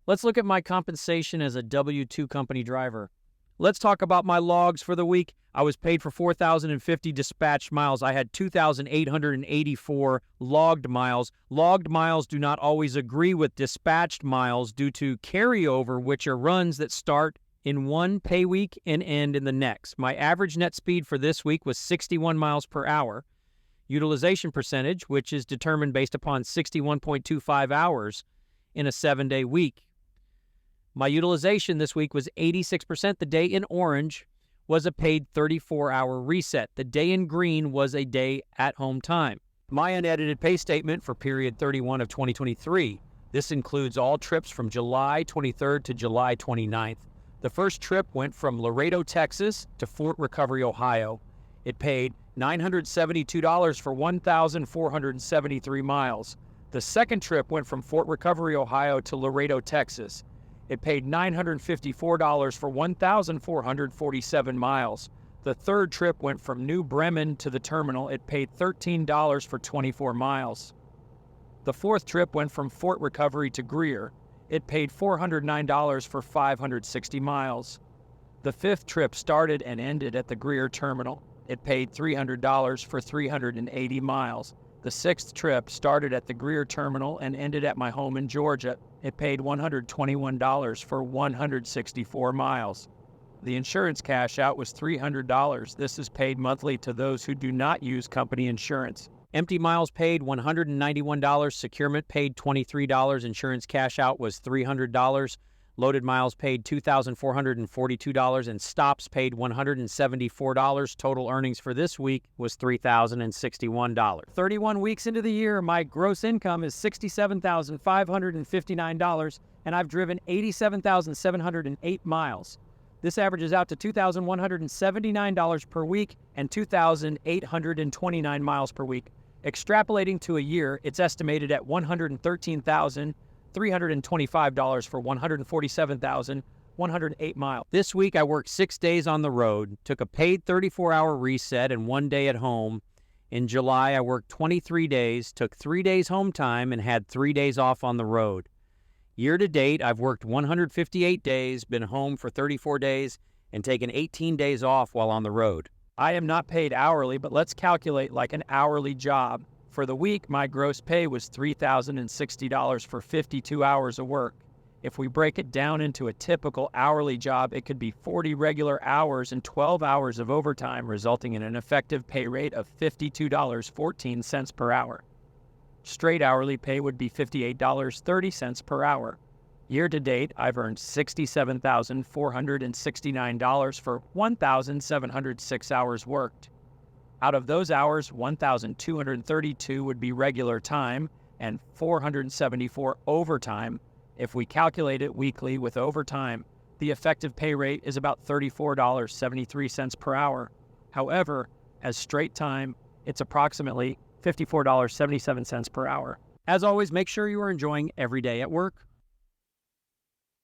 Let's look at my compensation as a W-2 company driver. Let's talk about my logs for the week. I was paid for 4,050 dispatched miles. I had 2,884 logged miles. Logged miles do not always agree with dispatched miles due to carryover, which are runs that start in one pay week and end in the next. My average net speed for this week was 61 miles per hour. Utilization percentage, which is determined based upon 61.25 hours in a 7-day week. My utilization this week was 86%. The day in orange was a paid 34-hour reset. The day in green was a day at home time. My unedited pay statement for period 31 of 2023. This includes all trips from July 23rd to July 29th. The first trip went from Laredo, Texas to Fort Recovery, Ohio. It paid $972 for 1,473 miles. The second trip went from Fort Recovery, Ohio to Laredo, Texas. It paid $954 for 1,447 miles. The third trip went from New Bremen to the terminal. It paid $13 for 24 miles. The fourth trip went from Fort Recovery to Greer. It paid $409 for 560 miles. The fifth trip started and ended at the Greer terminal. It paid $300 for 380 miles. The sixth trip started at the Greer terminal and ended at my home in Georgia. It paid $121 for 164 miles. The insurance cash out was $300. This is paid monthly to those who do not use company insurance. Empty miles paid $191. Securement paid $23. Insurance cash out was $300. Loaded miles paid $2,442, and stops paid $174. Total earnings for this week was $3,061. 31 weeks into the year, my gross income is $67,559, and I've driven 87,708 miles. This averages out to $2,179 per week and 2,829 miles per week. Extrapolating to a year, it's estimated at $113,325 for 147,108 miles. This week, I worked 6 days on the road, took a paid 34-hour reset and 1 day at home. In July, I worked 23 days, took 3 days home time, and had 3 days off on the road. Year to date, I've worked 158 days, been home for 34 days, and taken 18 days off while on the road. I am not paid hourly, but let's calculate like an hourly job. For the week, my gross pay was $3,060 for 52 hours of work. If we break it down into a typical hourly job, it could be 40 regular hours and 12 hours of overtime, resulting in an effective pay rate of $52.14 per hour. Straight hourly pay would be $58.30 per hour. Year to date, I've earned $67,469 for 1,706 hours worked. Out of those hours, 1,232 would be regular time and 474 overtime. If we calculate it weekly with overtime, the effective pay rate is about $34.73 per hour. However, as straight time, it's approximately $54.77 per hour. As always, make sure you are enjoying every day at work.